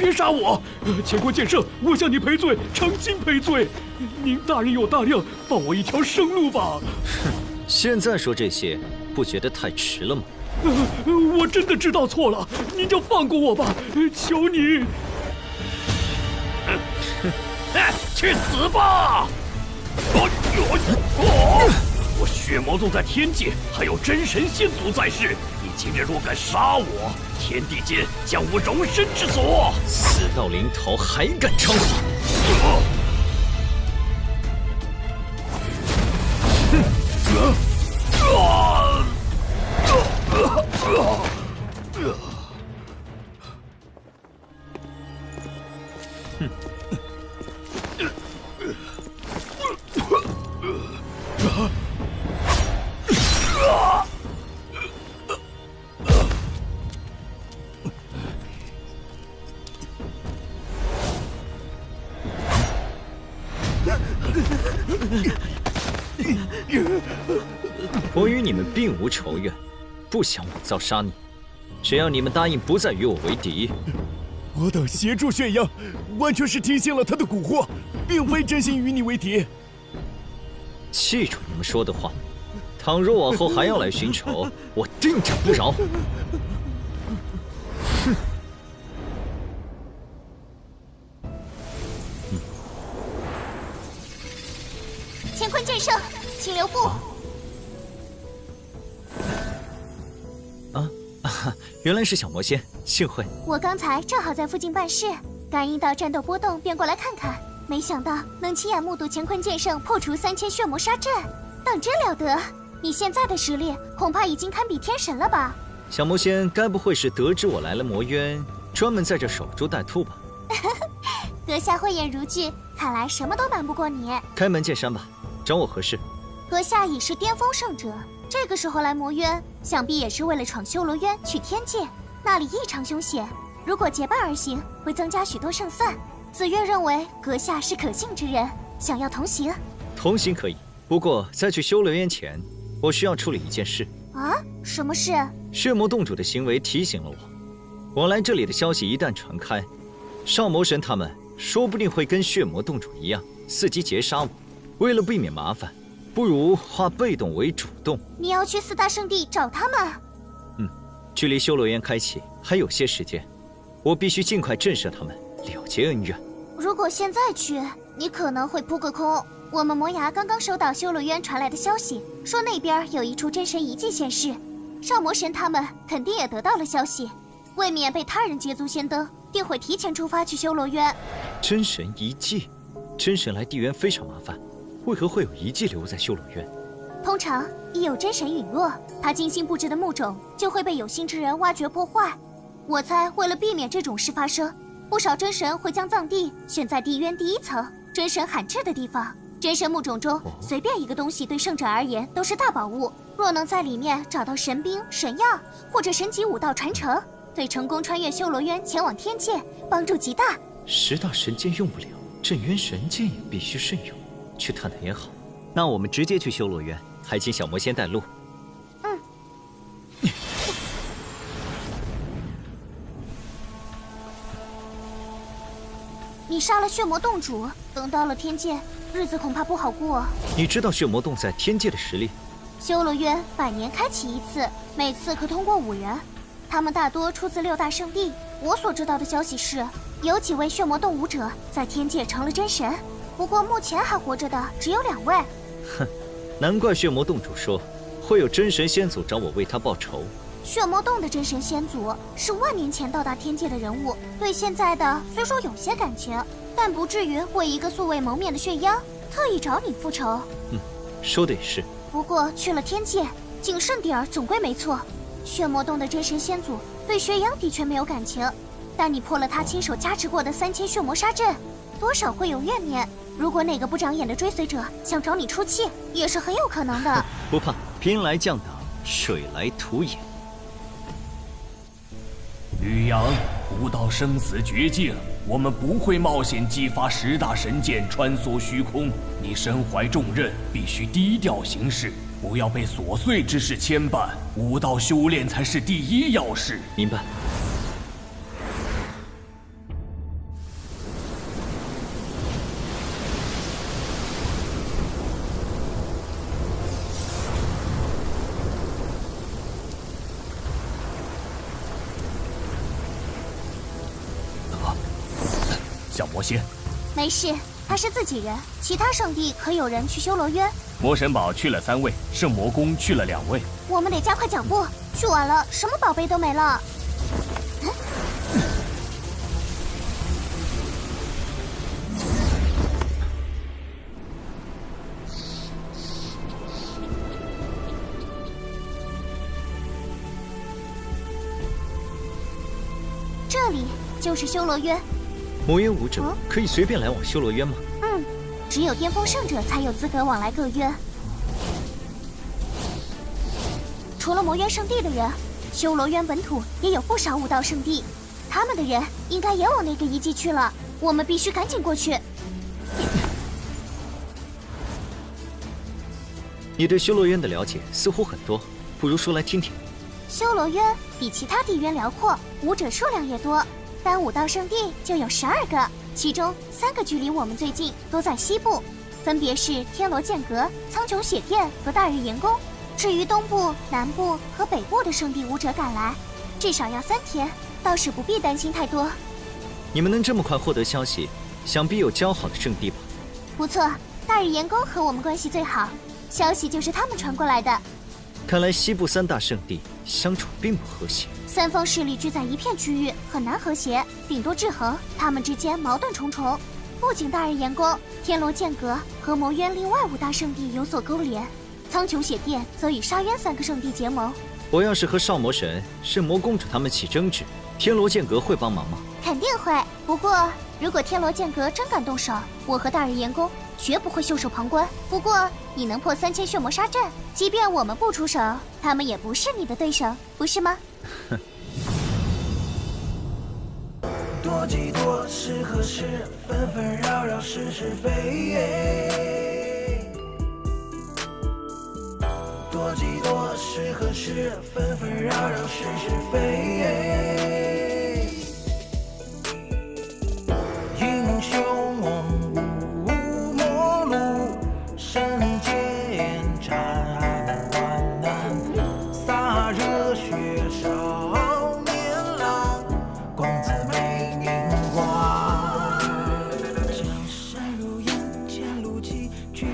别杀我！乾坤剑圣，我向你赔罪，诚心赔罪。您大人有大量，放我一条生路吧。哼，现在说这些，不觉得太迟了吗？我真的知道错了，您就放过我吧，求你。去死吧！我血魔宗在天界，还有真神仙族在世。你今日若敢杀我，天地间将无容身之所。死到临头还敢猖狂！我与你们并无仇怨，不想枉造杀你。只要你们答应不再与我为敌，我等协助血阳，完全是听信了他的蛊惑，并非真心与你为敌。记住你们说的话，倘若往后还要来寻仇，我定斩不饶。哼！乾坤剑圣，请留步。原来是小魔仙，幸会。我刚才正好在附近办事，感应到战斗波动，便过来看看。没想到能亲眼目睹乾坤剑圣破除3000血魔杀阵，当真了得！你现在的实力恐怕已经堪比天神了吧？小魔仙该不会是得知我来了魔渊，专门在这守株待兔吧？阁下慧眼如炬，看来什么都瞒不过你。开门见山吧，找我何事？阁下已是巅峰圣者，这个时候来魔渊，想必也是为了闯修罗渊去天界，那里异常凶险。如果结伴而行，会增加许多胜算。紫月认为阁下是可信之人，想要同行。同行可以，不过在去修罗渊前，我需要处理一件事。啊？什么事？血魔洞主的行为提醒了我，我来这里的消息一旦传开，少魔神他们说不定会跟血魔洞主一样，伺机截杀我。为了避免麻烦，不如化被动为主动。你要去4大圣地找他们？距离修罗渊开启还有些时间，我必须尽快震慑他们，了结恩怨。如果现在去，你可能会扑个空。我们魔牙刚刚收到修罗渊传来的消息，说那边有一处真神遗迹现世，少魔神他们肯定也得到了消息，为免被他人捷足先登，定会提前出发去修罗渊。真神遗迹，真神来地渊非常麻烦，为何会有遗迹留在修罗渊？通常一有真神陨落，他精心布置的墓冢就会被有心之人挖掘破坏。我猜为了避免这种事发生，不少真神会将葬地选在地渊第1层真神罕至的地方。真神墓冢中随便一个东西对圣者而言都是大宝物，若能在里面找到神兵、神药或者神级武道传承，对成功穿越修罗渊前往天界帮助极大。10大神剑用不了，镇渊神剑也必须慎用。去探探也好。那我们直接去修罗渊，还请小魔仙带路。你杀了血魔洞主，等到了天界，日子恐怕不好过。你知道血魔洞在天界的实力？修罗渊100年开启一次，每次可通过5人，他们大多出自6大圣地。我所知道的消息是，有几位血魔洞武者在天界成了真神，不过目前还活着的只有2位。哼，难怪血魔洞主说会有真神先祖找我为他报仇。血魔洞的真神先祖是万年前到达天界的人物，对现在的虽说有些感情，但不至于为一个素未谋面的血妖特意找你复仇。说的也是。不过去了天界，谨慎点儿总归没错。血魔洞的真神先祖对血妖的确没有感情，但你破了他亲手加持过的3000血魔杀阵，多少会有怨念。如果哪个不长眼的追随者想找你出气，也是很有可能的。不怕，兵来将挡，水来土掩。吕阳，不到生死绝境，我们不会冒险激发10大神剑穿梭虚空。你身怀重任，必须低调行事，不要被琐碎之事牵绊。武道修炼才是第一要事。明白。小魔仙。没事，他是自己人。其他圣地可有人去修罗渊？魔神堡去了3位，圣魔宫去了2位。我们得加快脚步，去晚了什么宝贝都没了。这里就是修罗渊。魔渊武者可以随便来往修罗渊吗？只有巅峰圣者才有资格往来各渊。除了魔渊圣地的人，修罗渊本土也有不少武道圣地，他们的人应该也往那个遗迹去了。我们必须赶紧过去。你对修罗渊的了解似乎很多，不如说来听听。修罗渊比其他地渊辽阔，武者数量也多，单武道圣地就有12个，其中3个距离我们最近，都在西部，分别是天罗剑阁、苍穹血殿和大日炎宫。至于东部、南部和北部的圣地武者赶来，至少要3天，倒是不必担心太多。你们能这么快获得消息，想必有交好的圣地吧？不错，大日炎宫和我们关系最好，消息就是他们传过来的。看来西部3大圣地相处并不和谐。3方势力聚在一片区域，很难和谐，顶多制衡。他们之间矛盾重重。不仅大日炎宫、天罗剑阁和魔渊另外5大圣地有所勾连，苍穹血殿则与沙渊3个圣地结盟。我要是和少魔神、圣魔公主他们起争执，天罗剑阁会帮忙吗？肯定会。不过，如果天罗剑阁真敢动手，我和大日炎宫绝不会袖手旁观。不过，你能破3000血魔杀阵，即便我们不出手，他们也不是你的对手，不是吗？哼。多几多是何事？纷纷扰扰是是非。多几多是何事？纷纷扰扰是是非。